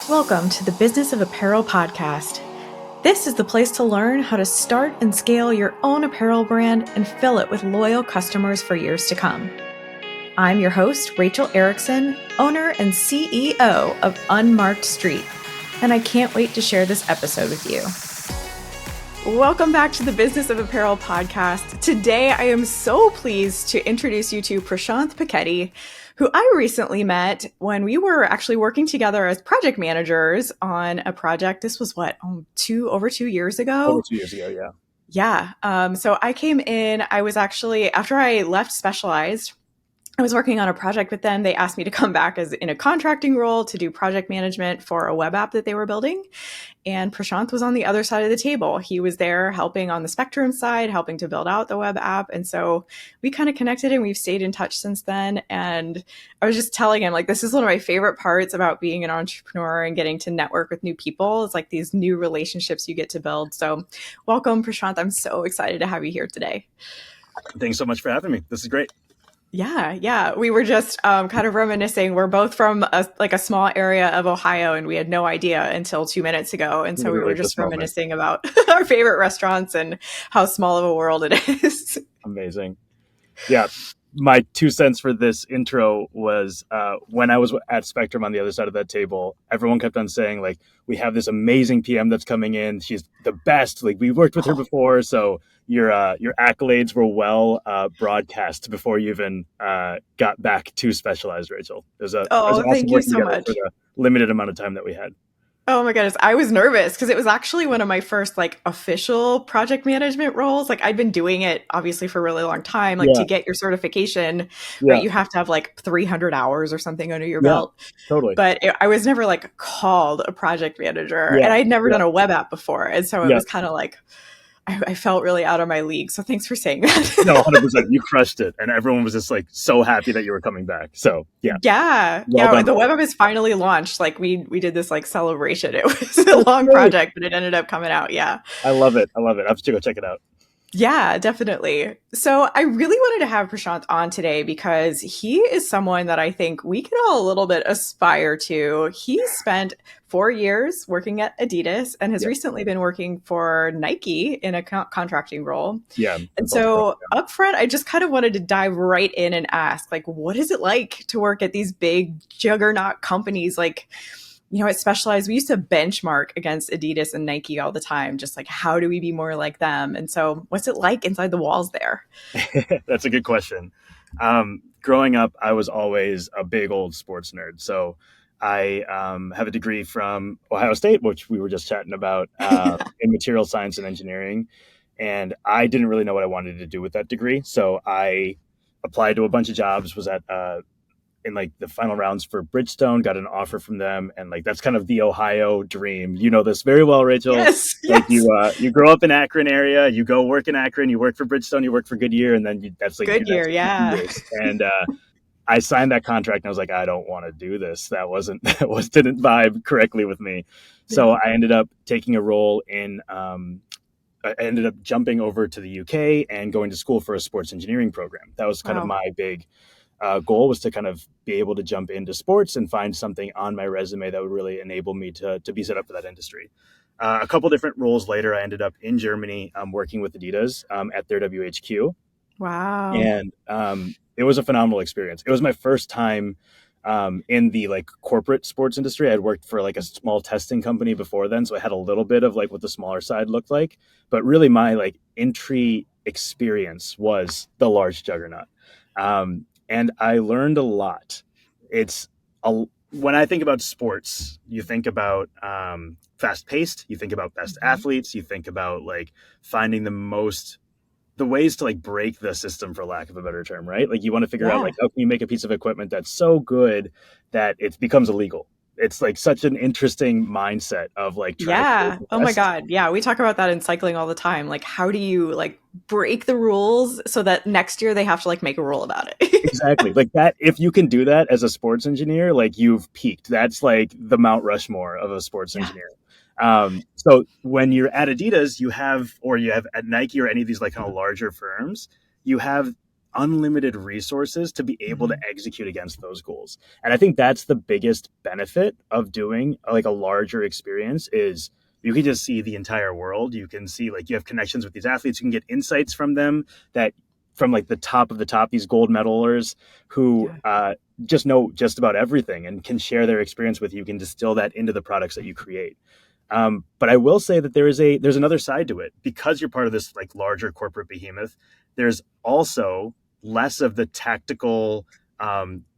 Welcome to the Business of Apparel podcast. This is the place to learn how to start and scale your own apparel brand and fill it with loyal customers for years to come. I'm your host, Rachel Erickson, owner and CEO of unmarkedstreet, and I can't wait to share this episode with you. Welcome back to the Business of Apparel podcast. Today, I am so pleased to introduce you to Prashanth Peketi, who I recently met when we were actually working together as project managers on a project. This was over 2 years ago? Over 2 years ago, yeah. Yeah. So I came in, I was actually, after I left Specialized, I was working on a project with them. They asked me to come back as in a contracting role to do project management for a web app that they were building. And Prashanth was on the other side of the table. He was there helping on the Spectrum side, helping to build out the web app. And so we kind of connected and we've stayed in touch since then. And I was just telling him, like, this is one of my favorite parts about being an entrepreneur and getting to network with new people. It's like these new relationships you get to build. So welcome, Prashanth. I'm so excited to have you here today. Thanks so much for having me. This is great. Yeah. We were just kind of reminiscing. We're both from a small area of Ohio, and we had no idea until 2 minutes ago. And so we were just reminiscing about our favorite restaurants and how small of a world it is. Amazing. Yeah. My 2 cents for this intro was when I was at Spectrum on the other side of that table, everyone kept on saying, like, we have this amazing PM that's coming in. She's the best. Like, we worked with her before. So your accolades were well broadcast before you even got back to Specialized, Rachel. It was awesome thank you so much. For the limited amount of time that we had. Oh my goodness. I was nervous because it was actually one of my first official project management roles. Like, I'd been doing it obviously for a really long time, to get your certification, right? You have to have 300 hours or something under your belt. Totally. But I was never called a project manager, and I'd never done a web app before. And so it was kind of I felt really out of my league. So thanks for saying that. No, 100%. You crushed it. And everyone was just so happy that you were coming back. So yeah. Yeah. The web app is finally launched. We did this celebration. It was a long project, but it ended up coming out. Yeah. I love it. I have to go check it out. Yeah, definitely. So I really wanted to have Prashanth on today because he is someone that I think we can all a little bit aspire to. He spent 4 years working at Adidas and has recently been working for Nike in a contracting role. Yeah. And so up front, I just kind of wanted to dive right in and ask, what is it like to work at these big juggernaut companies? At Specialized, we used to benchmark against Adidas and Nike all the time, just how do we be more like them? And so what's it like inside the walls there? That's a good question. Growing up, I was always a big old sports nerd. So I have a degree from Ohio State, which we were just chatting about, in material science and engineering. And I didn't really know what I wanted to do with that degree. So I applied to a bunch of jobs, was at in the final rounds for Bridgestone, got an offer from them. And that's kind of the Ohio dream. You know this very well, Rachel. Yes. You grow up in Akron area, you go work in Akron, you work for Bridgestone, you work for Goodyear, and then that's Goodyear, yeah. And I signed that contract and I was like, I don't want to do this. Didn't vibe correctly with me. So I ended up taking a role I ended up jumping over to the UK and going to school for a sports engineering program. That was kind of my big goal, was to kind of be able to jump into sports and find something on my resume that would really enable me to be set up for that industry. A couple different roles later, I ended up in Germany working with Adidas at their WHQ. Wow. And it was a phenomenal experience. It was my first time in the corporate sports industry. I'd worked for a small testing company before then, so I had a little bit of what the smaller side looked like. But really my entry experience was the large juggernaut. And I learned a lot. When I think about sports, you think about fast paced, you think about best athletes, you think about finding the ways to break the system, for lack of a better term, right? You want to figure out how can you make a piece of equipment that's so good that it becomes illegal. It's such an interesting mindset of yeah. Oh my God. Yeah. We talk about that in cycling all the time. How do you break the rules so that next year they have to make a rule about it? Exactly. That, if you can do that as a sports engineer, you've peaked. That's the Mount Rushmore of a sports engineer. So when you're at Adidas, you have at Nike or any of these kind of larger firms, you have unlimited resources to be able to Mhm. execute against those goals. And I think that's the biggest benefit of doing like a larger experience is you can just see the entire world. You can see like you have connections with these athletes. You can get insights from them that from like the top of the top, these gold medalers who Yeah. just know just about everything and can share their experience with you. You can distill that into the products that you create. But I will say that there's another side to it because you're part of this like larger corporate behemoth. There's also less of the tactical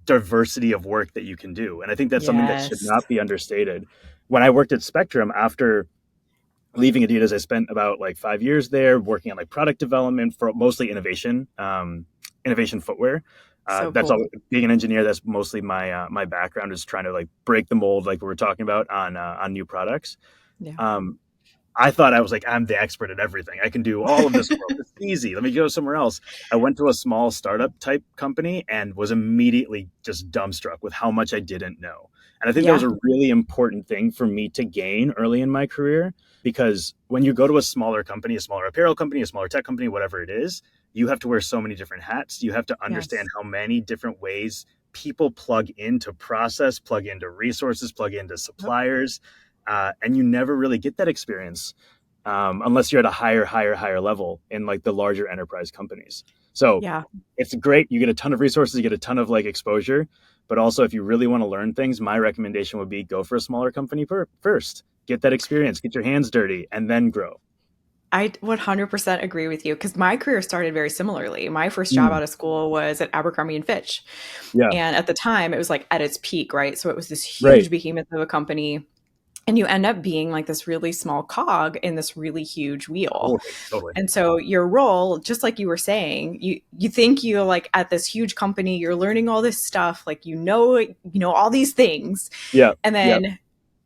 diversity of work that you can do, and I think that's something that should Yes. not be understated. When I worked at Spectrum after leaving Adidas, I spent about like 5 years there working on like product development for mostly innovation footwear. So That's all. cool. Being an engineer, that's mostly my background is trying to like break the mold, like we were talking about on new products. Yeah. Um, I thought I was like, I'm the expert at everything. I can do all of this work. It's easy. Let me go somewhere else. I went to a small startup type company and was immediately just dumbstruck with how much I didn't know. And I think that was Yeah. a really important thing for me to gain early in my career because when you go to a smaller company, a smaller apparel company, a smaller tech company, whatever it is, you have to wear so many different hats. You have to understand Yes. how many different ways people plug into process, plug into resources, plug into Yep. suppliers, and you never really get that experience unless you're at a higher level in like the larger enterprise companies. So Yeah. it's great. You get a ton of resources, you get a ton of like exposure, but also if you really want to learn things, my recommendation would be go for a smaller company first. Get that experience, get your hands dirty, and then grow. I 100% agree with you because my career started very similarly. My first job Mm, out of school was at Abercrombie and Fitch. yeah, And at the time, it was like at its peak, right? So it was this right. huge behemoth of a company. And you end up being like this really small cog in this really huge wheel. Totally, totally. And so your role, just like you were saying, you think you're like at this huge company, you're learning all this stuff, like you know all these things. Yeah, And yeah,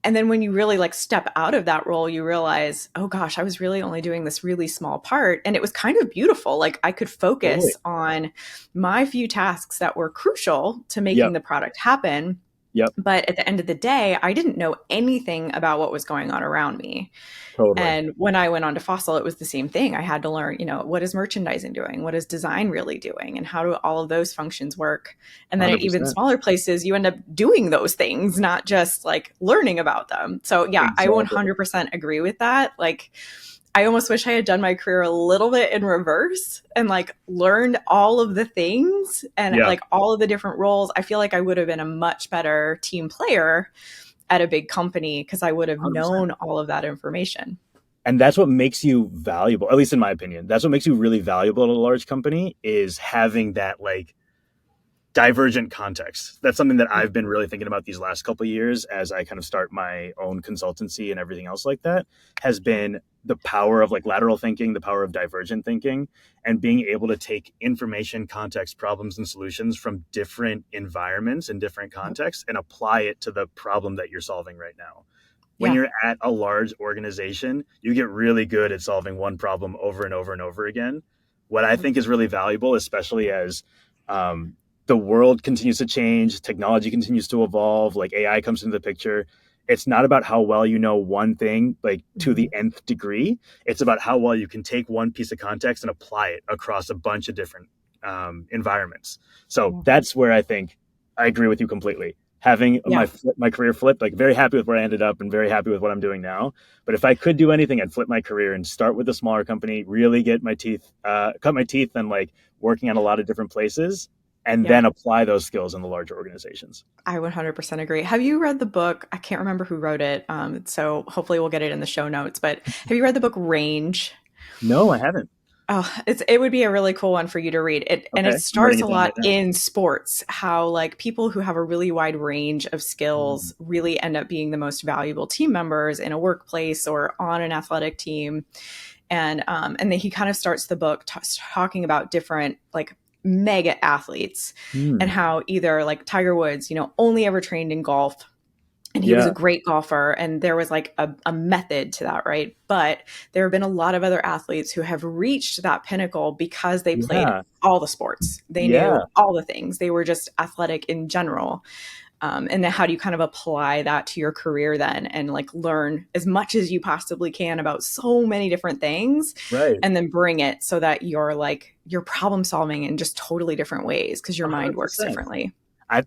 then when you really like step out of that role, you realize, oh gosh, I was really only doing this really small part. And it was kind of beautiful. Like I could totally. focus on my few tasks that were crucial to making Yep, the product happen. yep, But at the end of the day, I didn't know anything about what was going on around me. totally. And when I went on to Fossil, it was the same thing. I had to learn, what is merchandising doing? What is design really doing? And how do all of those functions work? And then at even 100%. smaller places, you end up doing those things, not just like learning about them. So yeah, I Exactly. 100% agree with that. Like, I almost wish I had done my career a little bit in reverse and like learned all of the things and Yeah, like all of the different roles. I feel like I would have been a much better team player at a big company because I would have 100%. known all of that information. And that's what makes you valuable, at least in my opinion. That's what makes you really valuable at a large company is having that like divergent context. That's something that Yeah. I've been really thinking about these last couple of years as I kind of start my own consultancy and everything else like that has Yeah. been the power of like lateral thinking, the power of divergent thinking, and being able to take information, context, problems, and solutions from different environments and different Yep. contexts and apply it to the problem that you're solving right now. When Yeah. you're at a large organization, you get really good at solving one problem over and over and over again. What I think is really valuable, especially as um, the world continues to change, technology continues to evolve, like AI comes into the picture. It's not about how well you know one thing, like to the Mhm. nth degree. It's about how well you can take one piece of context and apply it across a bunch of different environments. So Yeah. that's where I think I agree with you completely. Having Yeah. my career flipped, like very happy with where I ended up and very happy with what I'm doing now. But if I could do anything, I'd flip my career and start with a smaller company, really get my teeth, cut my teeth, and like working on a lot of different places, and Yeah. then apply those skills in the larger organizations. I 100% agree. Have you read the book? I can't remember who wrote it. So hopefully we'll get it in the show notes. But have you read the book Range? No, I haven't. Oh, it would be a really cool one for you to read. And Okay, it I'm writing starts a it down lot right now. in sports, how like people who have a really wide range of Mm, skills really end up being the most valuable team members in a workplace or on an athletic team. And then he kind of starts the book talking about different like mega athletes and mm, how either like Tiger Woods, only ever trained in golf and he was a yeah, great golfer and there was like a method to that, right? But there have been a lot of other athletes who have reached that pinnacle because they played yeah, all the sports, they yeah, knew all the things, they were just athletic in general. And then how do you kind of apply that to your career then and like learn as much as you possibly can about so many different things Right. and then bring it so that you're problem solving in just totally different ways because your mind works 100%. differently.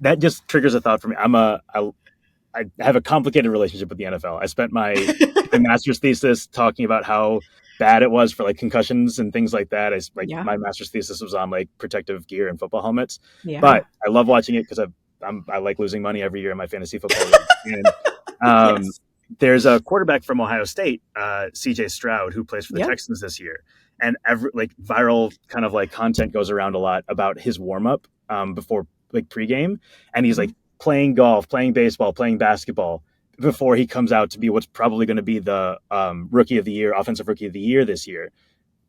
That just triggers a thought for me. I have a complicated relationship with the NFL. I spent my master's thesis talking about how bad it was for like concussions and things like that. Yeah. My master's thesis was on like protective gear and football helmets, Yeah. but I love watching it because I like losing money every year in my fantasy football league. And um, Yes. there's a quarterback from Ohio State, CJ Stroud, who plays for the Yep. Texans this year, and every like viral kind of like content goes around a lot about his warm up before like pregame, and he's like playing golf, playing baseball, playing basketball before he comes out to be what's probably going to be the rookie of the year, offensive rookie of the year this year.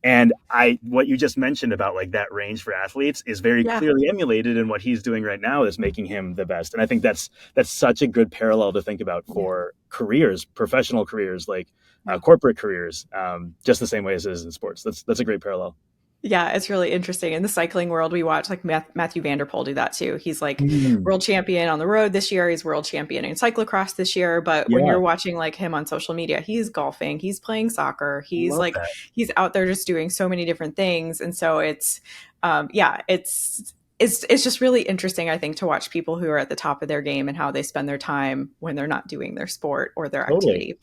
And what you just mentioned about like that range for athletes is very Yeah. clearly emulated in what he's doing right now is making him the best. And I think that's such a good parallel to think about Yeah. for careers, professional careers, like Yeah. corporate careers, just the same way as it is in sports. That's a great parallel. Yeah, it's really interesting. In the cycling world, we watch like Matthew Vanderpool do that too. He's like Mm, world champion on the road this year. He's world champion in cyclocross this year. But when yeah, you're watching like him on social media, he's golfing, he's playing soccer, love that. he's out there just doing so many different things. And so it's just really interesting, I think, to watch people who are at the top of their game and how they spend their time when they're not doing their sport or their Totally. activity.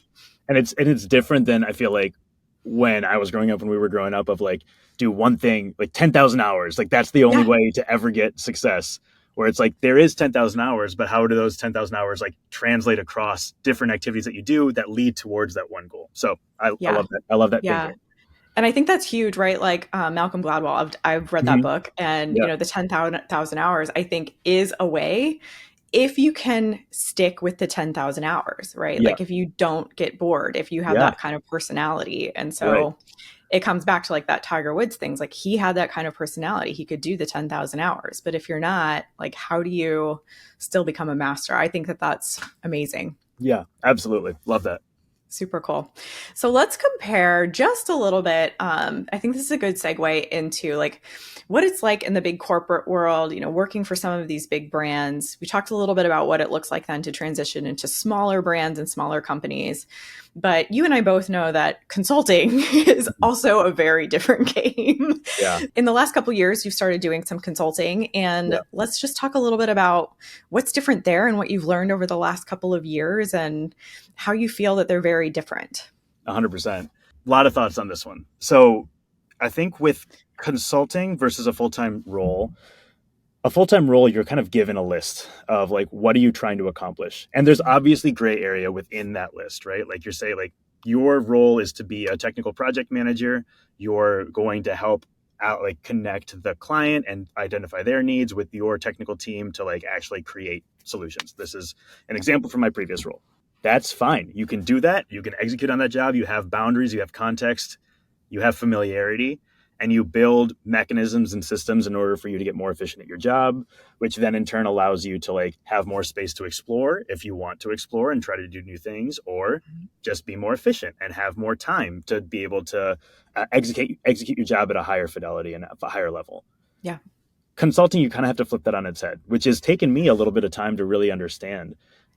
And it's different than I feel like when I was growing up, when we were growing up, of like do one thing like 10,000 hours, like that's the only Yeah, way to ever get success. Where it's like there is 10,000 hours, but how do those 10,000 hours like translate across different activities that you do that lead towards that one goal? So I yeah, love that. I love that yeah. thinking. And I think that's huge, right? Like Malcolm Gladwell, I've read that Mhm. book, and Yeah, the 10,000 hours, I think, is a way if you can stick with the 10,000 hours, right? yeah, Like if you don't get bored, if you have yeah, that kind of personality, and right. so it comes back to like that Tiger Woods things. Like he had that kind of personality; he could do the 10,000 hours. But if you're not, like, how do you still become a master? I think that that's amazing. Yeah, absolutely. Love that. Super cool. So let's compare just a little bit. I think this is a good segue into like what it's like in the big corporate world, working for some of these big brands. We talked a little bit about what it looks like then to transition into smaller brands and smaller companies. But you and I both know that consulting is Mhm. also a very different game. Yeah, In the last couple of years, you've started doing some consulting, yeah, and let's just talk a little bit about what's different there and what you've learned over the last couple of years and how you feel that they're very different. 100%. A lot of thoughts on this one. So I think with consulting versus a full-time role, you're kind of given a list of like what are you trying to accomplish, and there's obviously gray area within that list, right? Like you're saying like your role is to be a technical project manager. You're going to help out like connect the client and identify their needs with your technical team to like actually create solutions. This is an example from my previous role. That's fine, you can do that, you can execute on that job, you have boundaries, you have context, you have familiarity, and you build mechanisms and systems in order for you to get more efficient at your job, which then in turn allows you to like have more space to explore if you want to explore and try to do new things, or just be more efficient and have more time to be able to execute your job at a higher fidelity and at a higher level. Yeah. Consulting, you kind of have to flip that on its head, which has taken me a little bit of time to really understand.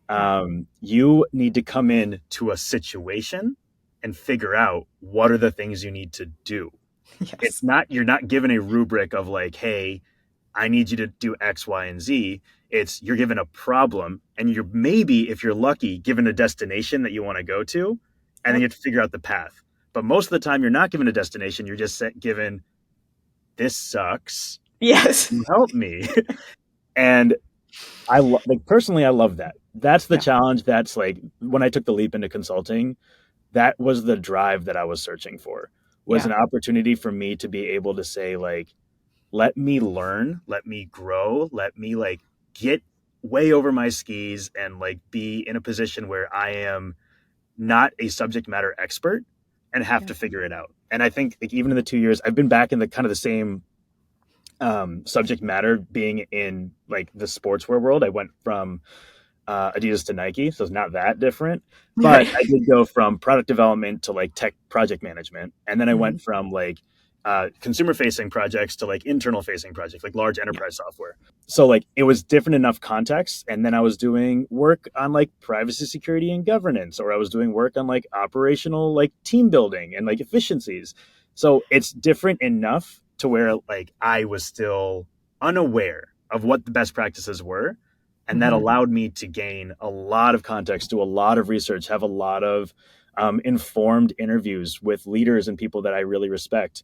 Yeah. You need to come in to a situation and figure out what are the things you need to do. It's Yes. not, you're not given a rubric of like, hey, I need you to do X, Y, and Z. It's you're given a problem, and you're maybe, if you're lucky, given a destination that you want to go to, and then you Yep. have to figure out the path. But most of the time, you're not given a destination. You're just given, this sucks. Yes. Help me. And like personally, I love that. That's the Yeah. challenge. That's like when I took the leap into consulting, that was the drive that I was searching for, was Yeah. an opportunity for me to be able to say like, let me learn, let me grow, let me like get way over my skis and like be in a position where I am not a subject matter expert and have Yeah. to figure it out. And I think like even in the 2 years, I've been back in the kind of the same subject matter being in like the sportswear world. I went from Adidas to Nike, so it's not that different. But Right. I did go from product development to like tech project management, and then I Mhm. went from like consumer facing projects to like internal facing projects, like large Yeah. enterprise software. So like it was different enough context. And then I was doing work on like privacy, security, and governance, or I was doing work on like operational, like team building and like efficiencies. So it's different enough to where like I was still unaware of what the best practices were. And that Hmm. allowed me to gain a lot of context, do a lot of research, have a lot of informed interviews with leaders and people that I really respect,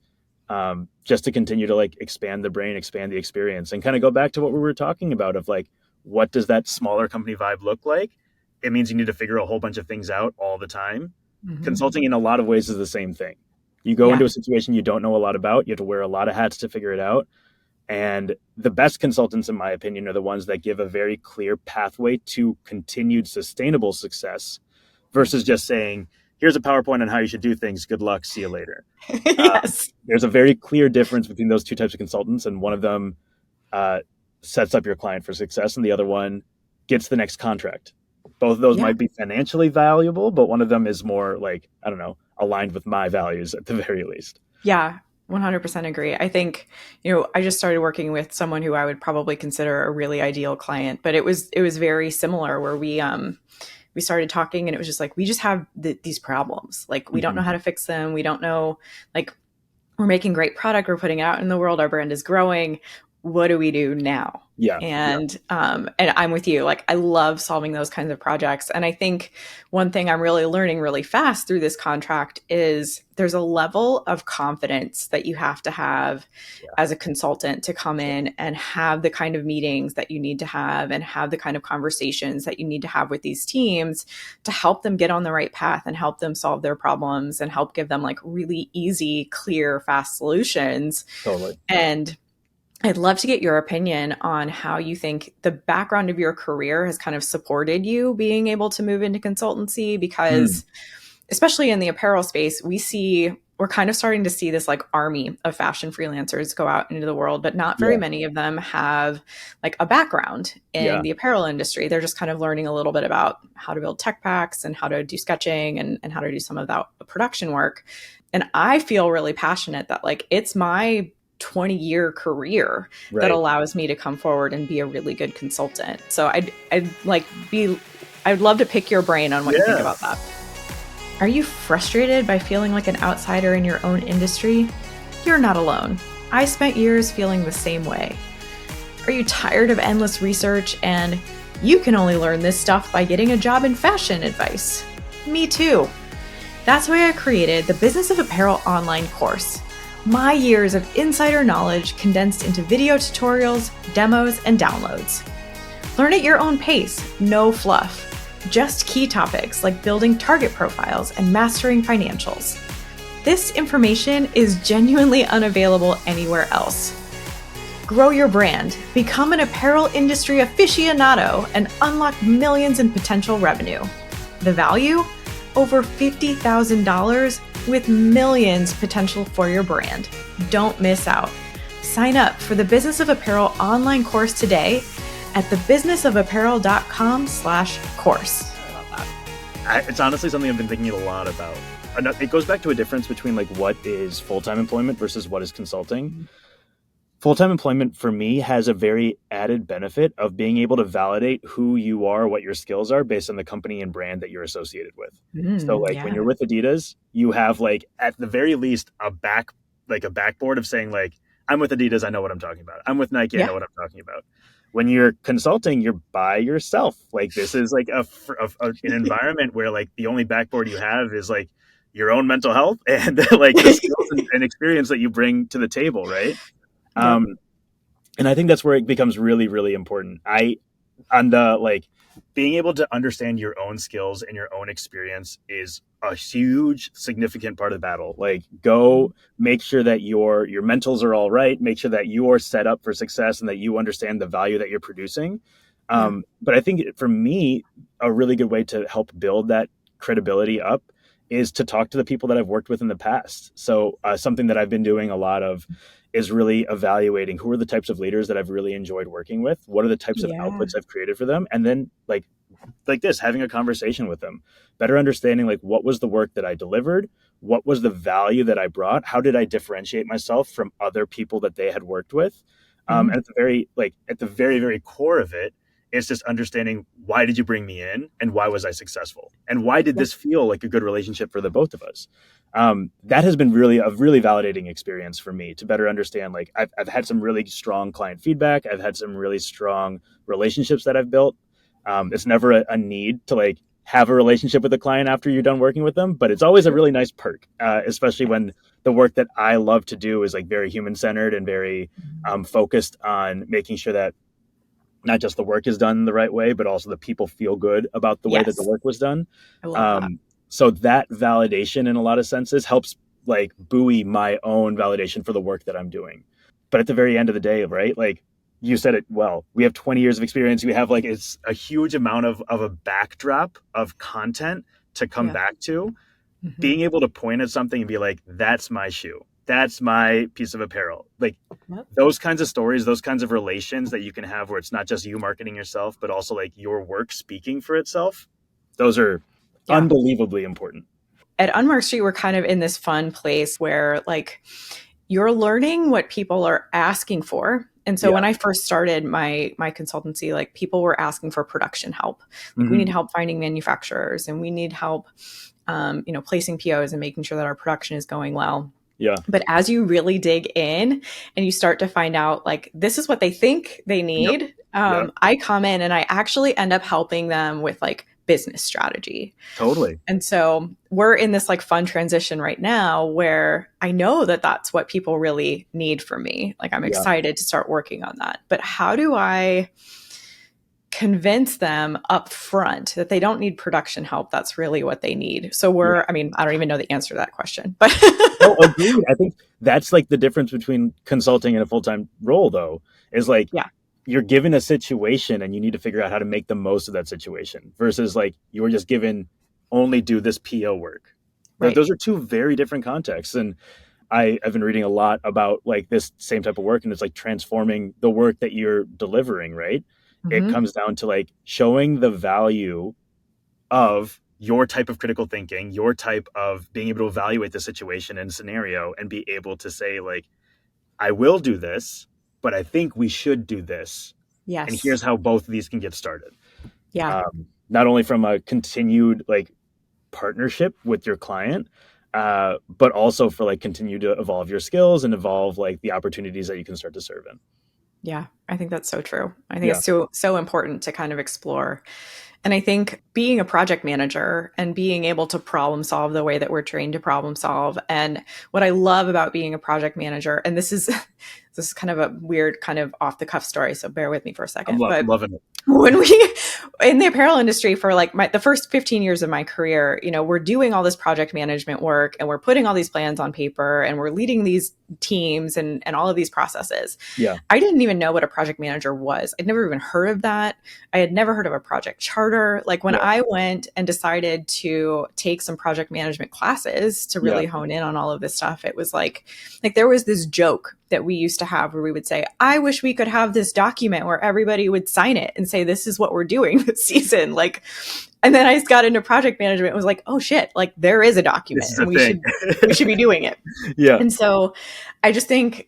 just to continue to like expand the brain, expand the experience, and kind of go back to what we were talking about of like, what does that smaller company vibe look like? It means you need to figure a whole bunch of things out all the time. Hmm. Consulting in a lot of ways is the same thing. You go Yeah. into a situation you don't know a lot about, you have to wear a lot of hats to figure it out. And the best consultants, in my opinion, are the ones that give a very clear pathway to continued sustainable success versus just saying, here's a PowerPoint on how you should do things. Good luck. See you later. Yes. There's a very clear difference between those two types of consultants, and one of them uh, sets up your client for success, and the other one gets the next contract. Both of those Yeah. might be financially valuable, but one of them is more like, I don't know, aligned with my values at the very least. Yeah. 100% agree. I think, I just started working with someone who I would probably consider a really ideal client, but it was very similar where we started talking and it was just like, we just have these problems. Like, we don't know Mm-hmm. how to fix them. We don't know, like, we're making great product, we're putting it out in the world, our brand is growing. What do we do now? Yeah. And I'm with you. Like, I love solving those kinds of projects. And I think one thing I'm really learning really fast through this contract is there's a level of confidence that you have to have Yeah. as a consultant to come in and have the kind of meetings that you need to have and have the kind of conversations that you need to have with these teams to help them get on the right path and help them solve their problems and help give them like really easy, clear, fast solutions. Totally. And I'd love to get your opinion on how you think the background of your career has kind of supported you being able to move into consultancy, Mm. because especially in the apparel space, we're kind of starting to see this like army of fashion freelancers go out into the world, but not very Yeah. many of them have like a background in Yeah. the apparel industry. They're just kind of learning a little bit about how to build tech packs and how to do sketching and how to do some of that production work. And I feel really passionate that like it's my 20-year career that Right. allows me to come forward and be a really good consultant. So I'd love to pick your brain on what you think Yeah. about that. Are you frustrated by feeling like an outsider in your own industry? You're not alone. I spent years feeling the same way. Are you tired of endless research and you can only learn this stuff by getting a job in fashion advice? Me too. That's why I created the Business of Apparel online course. My years of insider knowledge condensed into video tutorials, demos, and downloads. Learn at your own pace, no fluff. Just key topics like building target profiles and mastering financials. This information is genuinely unavailable anywhere else. Grow your brand, become an apparel industry aficionado, and unlock millions in potential revenue. The value? Over $50,000 with millions potential for your brand. Don't miss out. Sign up for the Business of Apparel online course today at thebusinessofapparel.com/course. It's honestly something I've been thinking a lot about. It goes back to a difference between like what is full-time employment versus what is consulting. Full-time employment for me has a very added benefit of being able to validate who you are, what your skills are based on the company and brand that you're associated with. So like when Yeah. you're with Adidas, you have like at the very least a backboard of saying like, I'm with Adidas, I know what I'm talking about. I'm with Nike, I Yeah. know what I'm talking about. When you're consulting, you're by yourself. Like this is like an environment where like the only backboard you have is like your own mental health and like the skills and experience that you bring to the table, right? Yep. Um, and I think that's where it becomes really, really important. On the like being able to understand your own skills and your own experience is a huge, significant part of the battle. Like go make sure that your mentals are all right, make sure that you are set up for success and that you understand the value that you're producing. Yeah. But I think for me, a really good way to help build that credibility up is to talk to the people that I've worked with in the past. So something that I've been doing a lot of is really evaluating who are the types of leaders that I've really enjoyed working with, what are the types of Yeah. outputs I've created for them, and then like like this, having a conversation with them, better understanding like what was the work that I delivered, what was the value that I brought, how did I differentiate myself from other people that they had worked with. Mhm. And at the very, very core of it, it's just understanding, why did you bring me in and why was I successful? And why did Yeah. this feel like a good relationship for the both of us? That has been really a really validating experience for me to better understand. Like I've had some really strong client feedback. I've had some really strong relationships that I've built. It's never a need to like have a relationship with a client after you're done working with them, but it's always a Sure. really nice perk, especially Yeah. when the work that I love to do is like very human centered and very Mhm. focused on making sure that not just the work is done the right way, but also the people feel good about the way that the Yes. work was done. I love that. So that validation in a lot of senses helps like buoy my own validation for the work that I'm doing. But at the very end of the day, right? Like you said it well, we have 20 years of experience. We have like it's a huge amount of a backdrop of content to come Yeah. back to. Mhm. Being able to point at something and be like, that's my shoe. That's my piece of apparel. Like Yep. those kinds of stories, those kinds of relations that you can have where it's not just you marketing yourself, but also like your work speaking for itself. Those are Yeah. unbelievably important. At Unmarked Street, we're kind of in this fun place where like you're learning what people are asking for. And so Yeah. when I first started my consultancy, like people were asking for production help. Like we need Mm-hmm. help finding manufacturers and we need help placing POs and making sure that our production is going well. Yeah. But as you really dig in and you start to find out, like, this is what they think they Yep. need, Yep. I come in and I actually end up helping them with like business strategy. Totally. And so we're in this like fun transition right now where I know that that's what people really need from me. Like, I'm Yeah. excited to start working on that. But how do I convince them up front that they don't need production help? That's really what they need. So Yeah. I mean, I don't even know the answer to that question, but No, agreed. I think that's like the difference between consulting and a full time role, though, is like yeah, you're given a situation and you need to figure out how to make the most of that situation versus like you were just given only do this PO work. right. Those are two very different contexts. And I've been reading a lot about like this same type of work, and it's like transforming the work that you're delivering, right? It Mm-hmm. comes down to like showing the value of your type of critical thinking, your type of being able to evaluate the situation and scenario and be able to say, like, I will do this, but I think we should do this. And Yes. here's how both of these can get started. Yeah. Not only from a continued like partnership with your client, but also for like continue to evolve your skills and evolve like the opportunities that you can start to serve in. Yeah. I think that's so true. I think Yeah, it's so important to kind of explore. And I think being a project manager and being able to problem solve the way that we're trained to problem solve. And what I love about being a project manager, and this is kind of a weird kind of off the cuff story, so bear with me for a second. I'm But loving it. when we in the apparel industry for like the first 15 years of my career, we're doing all this project management work and we're putting all these plans on paper and we're leading these teams and all of these processes. Yeah, I didn't even know what a project manager was. I'd never even heard of that. I had never heard of a project charter. Like when yeah, I went and decided to take some project management classes to yeah, really hone in on all of this stuff, it was like there was this joke that we used to have where we would say, I wish we could have this document where everybody would sign it and say, this is what we're doing this season. Like, and then I got into project management and was like, oh shit, like there is a this document is and a thing. we should be doing it. Yeah, And so I just think,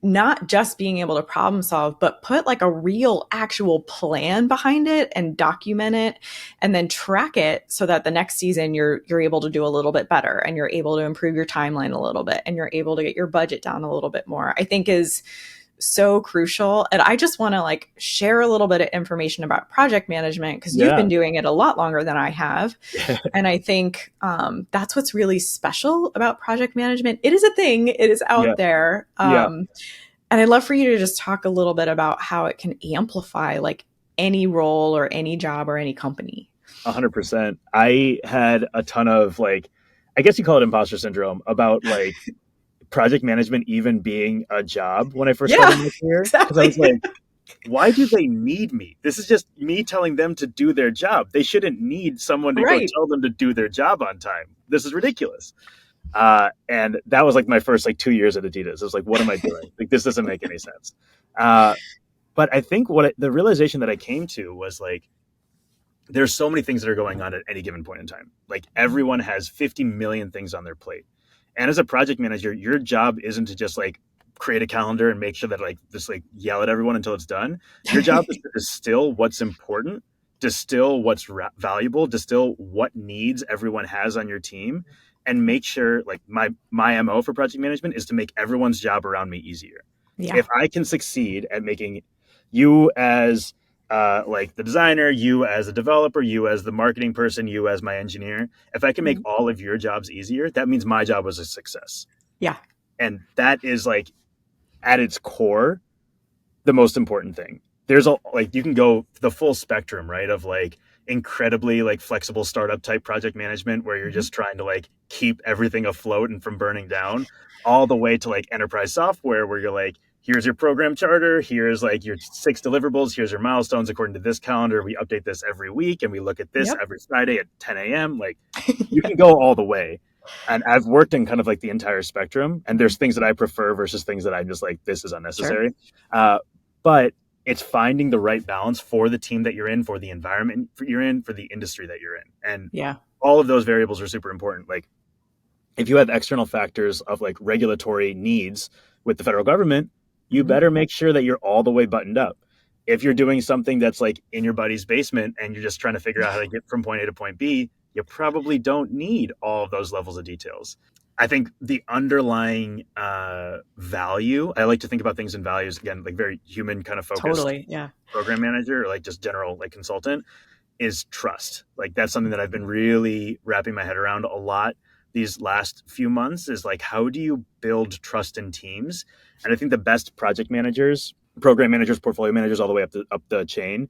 not just being able to problem solve, but put like a real actual plan behind it and document it and then track it so that the next season you're able to do a little bit better and you're able to improve your timeline a little bit and you're able to get your budget down a little bit more, I think is so crucial. And I just want to like share a little bit of information about project management because you've yeah, been doing it a lot longer than I have. yeah, And I think that's what's really special about project management. It is a thing, it is yeah, out there. yeah. And I'd love for you to just talk a little bit about how it can amplify like any role or any job or any company. 100%. I had a ton of like, I guess you call it imposter syndrome about like project management even being a job when I first Yeah, started my career. Because I was exactly. like, why do they need me? This is just me telling them to do their job. They shouldn't need someone to go Right. tell them to do their job on time. This is ridiculous. And that was like my first like 2 years at Adidas. I was like, what am I doing? Like, this doesn't make any sense. Uh, but I think the realization that I came to was like, there's so many things that are going on at any given point in time. Like everyone has 50 million things on their plate. And as a project manager, your job isn't to just like create a calendar and make sure that like just like yell at everyone until it's done. Your job is to distill what's important, distill what's valuable, distill what needs everyone has on your team, and make sure like my MO for project management is to make everyone's job around me easier. Yeah. If I can succeed at making you as like the designer, you as a developer, you as the marketing person, you as my engineer, if I can make Mhm. all of your jobs easier, that means my job was a success. Yeah. And that is like at its core the most important thing. There's a like you can go the full spectrum, right? Of like incredibly like flexible startup type project management where you're Mhm. just trying to like keep everything afloat and from burning down, all the way to like enterprise software where you're like, here's your program charter, here's like your 6 deliverables, here's your milestones according to this calendar. We update this every week and we look at this Yep. every Friday at 10 a.m. Like you Yeah. can go all the way. And I've worked in kind of like the entire spectrum, and there's things that I prefer versus things that I'm just like, this is Sure. unnecessary. Uh, but it's finding the right balance for the team that you're in, for the environment you're in, for the industry that you're in. And Yeah. all of those variables are super important. Like if you have external factors of like regulatory needs with the federal government, you Mhm. better make sure that you're all the way buttoned up. If you're doing something that's like in your buddy's basement and you're just trying to figure out how to get from point A to point B, you probably don't need all of those levels of details. I think the underlying value, I like to think about things in values again, like very human kind of focused Totally. Yeah. program manager or like just general like consultant is trust. Like that's something that I've been really wrapping my head around a lot these last few months is like how do you build trust in teams? And I think the best project managers, program managers, portfolio managers all the way up the chain,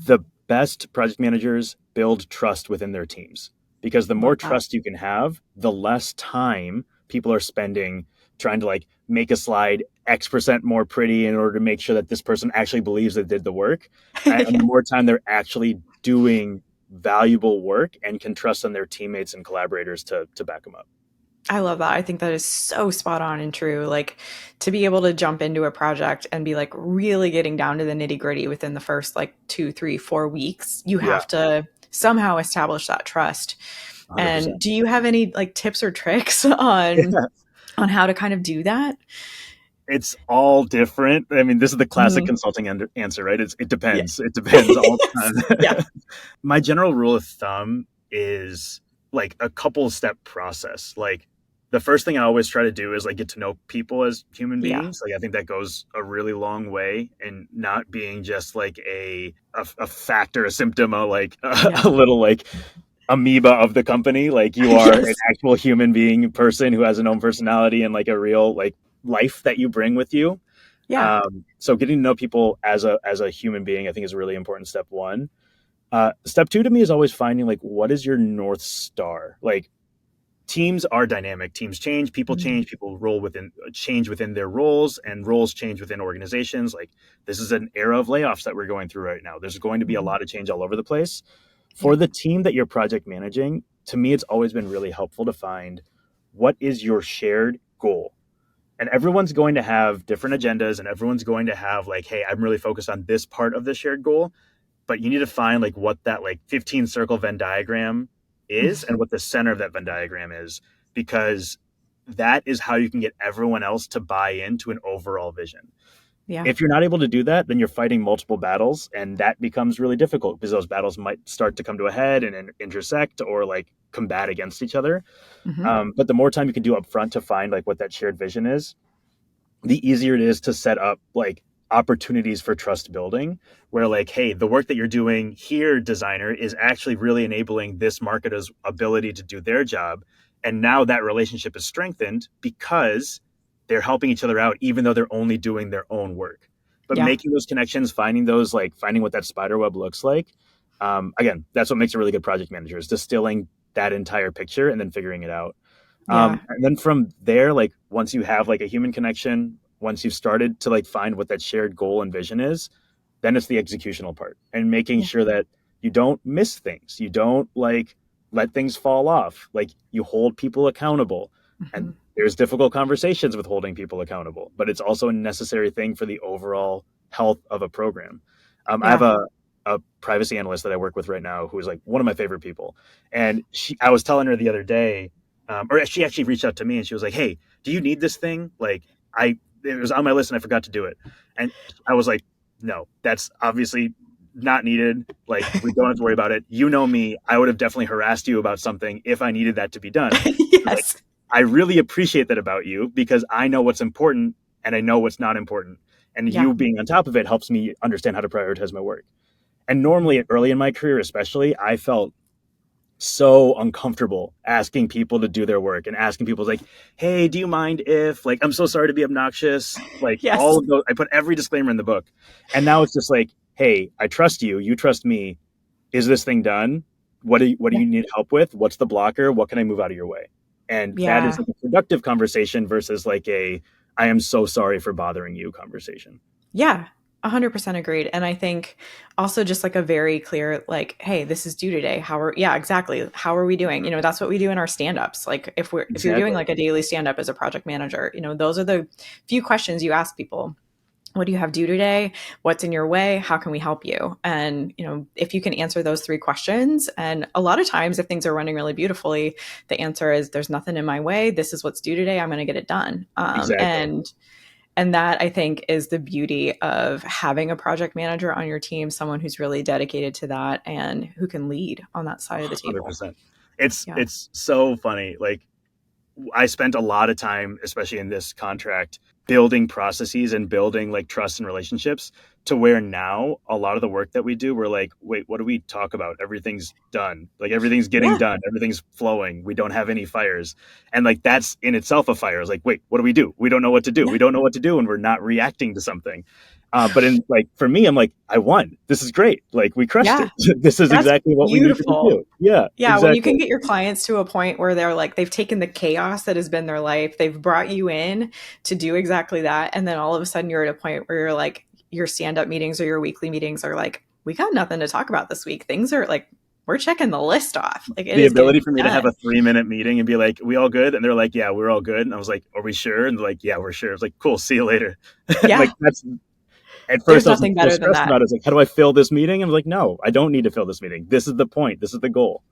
the best project managers build trust within their teams because the more Love that. trust you can have, the less time people are spending trying to like make a slide X% more pretty in order to make sure that this person actually believes they did the work. And the Yeah. more time they're actually doing valuable work and can trust on their teammates and collaborators to back them up. I love that. I think that is so spot on and true. Like to be able to jump into a project and be like really getting down to the nitty gritty within the first like 2, 3, 4 weeks, you Yeah, have to somehow establish that trust. And 100%. do you have any like tips or tricks on how to kind of do that? It's all different. I mean, this is the classic Mhm. consulting answer, right? It Yeah. depends. It depends all the Yeah. time. My general rule of thumb is like a couple step process. Like the first thing I always try to do is like get to know people as human Yeah. beings. Like I think that goes a really long way in not being just like a factor, a symptom, like Yeah. a little like amoeba of the company. Like you are an Yes. actual human being person who has an own personality and like a real like life that you bring with you. Yeah. So getting to know people as a human being, I think is a really important step one. Step two to me is always finding like what is your North Star? Like teams are dynamic, teams Mm. change, people roll within change within their roles, and roles change within organizations. Like this is an era of layoffs that we're going through right now. There's going to be a Mhm. lot of change all over the place. For Yep. the team that you're project managing, to me, it's always been really helpful to find what is your shared goal. And everyone's going to have different agendas and everyone's going to have like, hey, I'm really focused on this part of the shared goal, but you need to find like what that like 15 circle Venn diagram is and what the center of that Venn diagram is, because that is how you can get everyone else to buy into an overall vision. Yeah. If you're not able to do that, then you're fighting multiple battles, and that becomes really difficult because those battles might start to come to a head and intersect or like combat against each other. Hmm. But the more time you can do up front to find like what that shared vision is, the easier it is to set up like opportunities for trust building where like hey, the work that you're doing here, designer, is actually really enabling this marketer's ability to do their job, and now that relationship is strengthened because they're helping each other out even though they're only doing their own work. But Yeah. making those connections, finding those like finding what that spider web looks like, again, that's what makes a really good project manager, is distilling that entire picture and then figuring it out. Yeah. And then from there, like once you have like a human connection, once you've started to like find what that shared goal and vision is, then it's the executional part and making Yeah. sure that you don't miss things. You don't like let things fall off. Like you hold people accountable. Hmm. And there's difficult conversations with holding people accountable, but it's also a necessary thing for the overall health of a program. I have Yeah. a privacy analyst that I work with right now, who is like one of my favorite people. And I was telling her the other day, or she actually reached out to me and she was like, "Hey, do you need this thing? Like, it was on my list and I forgot to do it." And I was like, "No, that's obviously not needed. Like, we don't have to worry about it. You know me. I would have definitely harassed you about something if I needed that to be done. Like, Yes. I really appreciate that about you because I know what's important and I know what's not important. And Yeah. you being on top of it helps me understand how to prioritize my work." And normally, early in my career, especially, I felt so uncomfortable asking people to do their work and asking people like, "Hey, do you mind if, like, I'm so sorry to be obnoxious." Like, all Yes. of those, I put every disclaimer in the book. And now it's just like, "Hey, I trust you. You trust me. Is this thing done? What do Yeah. you need help with? What's the blocker? What can I move out of your way?" And that is Yeah. like a productive conversation versus like "I am so sorry for bothering you" conversation. Yeah. 100% agreed. And I think also just like a very clear, like, hey, this is due today. Yeah, exactly. How are we doing? That's what we do in our stand-ups. Like if you're doing Exactly. like a daily stand-up as a project manager, those are the few questions you ask people. What do you have due today? What's in your way? How can we help you? And, if you can answer those three questions, and a lot of times if things are running really beautifully, the answer is there's nothing in my way. This is what's due today. I'm going to get it done. Exactly. And that I think is the beauty of having a project manager on your team, someone who's really dedicated to that and who can lead on that side of the table. 100%. Yeah. It's so funny. Like, I spent a lot of time, especially in this contract, building processes and building like trust and relationships to where now a lot of the work that we do, we're like, wait, what do we talk about? Everything's done. Like, everything's getting Yeah. done. Everything's flowing. We don't have any fires. And like, that's in itself a fire. It's like, wait, what do we do? We don't know what to do. Yeah. We don't know what to do. And we're not reacting to something. But in like, for me, I'm like, I won. This is great. Like, we crushed Yeah. it. This is That's exactly what we need to beautiful. do. Yeah, Yeah, when you exactly. can get your clients to a point where they're like, they've taken the chaos that has been their life, they've brought you in to do exactly that. And then all of a sudden you're at a point where you're like, your stand-up meetings or your weekly meetings are like, we got nothing to talk about this week. Things are like, we're checking the list off. Like it The is ability getting for me to have done. a 3-minute meeting and be like, "We all good?" And they're like, "Yeah, we're all good." And I was like, "Are we sure?" And they're like, "Yeah, we're sure." I was like, "Cool, see you later." Yeah, Like, that's, at there's first I was like, nothing so better than stressed that. about it. I was like, "How do I fill this meeting?" I was like, "No, I don't need to fill this meeting. This is the point. This is the goal."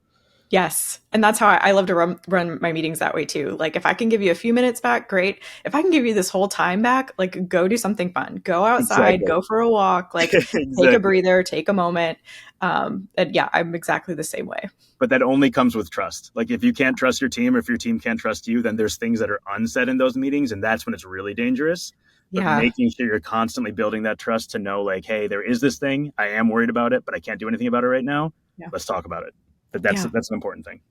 Yes. And that's how I love to run my meetings that way too. Like if I can give you a few minutes back, great. If I can give you this whole time back, like go do something fun, go outside, Exactly. go for a walk, like take a Exactly. breather, take a moment. And yeah, I'm exactly the same way. But that only comes with trust. Like, if you can't trust your team or if your team can't trust you, then there's things that are unsaid in those meetings. And that's when it's really dangerous. But Yeah. making sure you're constantly building that trust to know, like, hey, there is this thing. I am worried about it, but I can't do anything about it right now. Yeah. Let's talk about it. Yeah. That's an important thing.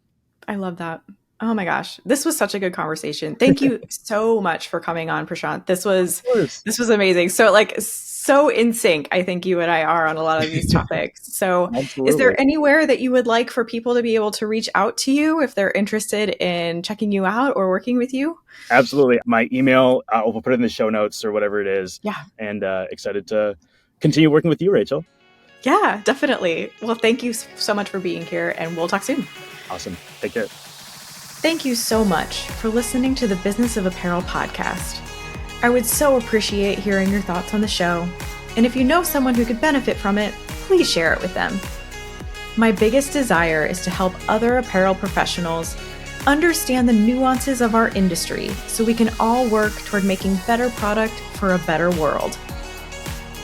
I love that. Oh my gosh. This was such a good conversation. Thank you so much for coming on, Prashanth. Of course. This was amazing. So like so in sync, I think you and I are on a lot of these topics. So is Absolutely. there anywhere that you would like for people to be able to reach out to you if they're interested in checking you out or working with you? Absolutely. My email, we'll put it in the show notes or whatever it is. Yeah. And excited to continue working with you, Rachel. Yeah, definitely. Well, thank you so much for being here and we'll talk soon. Awesome. Take care. Thank you so much for listening to the Business of Apparel podcast. I would so appreciate hearing your thoughts on the show. And if you know someone who could benefit from it, please share it with them. My biggest desire is to help other apparel professionals understand the nuances of our industry so we can all work toward making better product for a better world.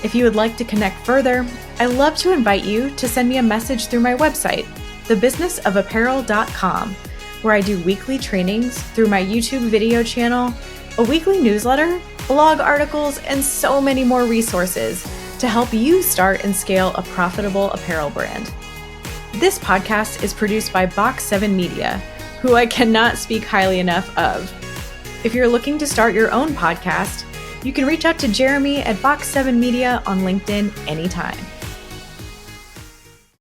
If you would like to connect further, I'd love to invite you to send me a message through my website, thebusinessofapparel.com, where I do weekly trainings through my YouTube video channel, a weekly newsletter, blog articles, and so many more resources to help you start and scale a profitable apparel brand. This podcast is produced by Box 7 Media, who I cannot speak highly enough of. If you're looking to start your own podcast, you can reach out to Jeremy at Box 7 Media on LinkedIn anytime.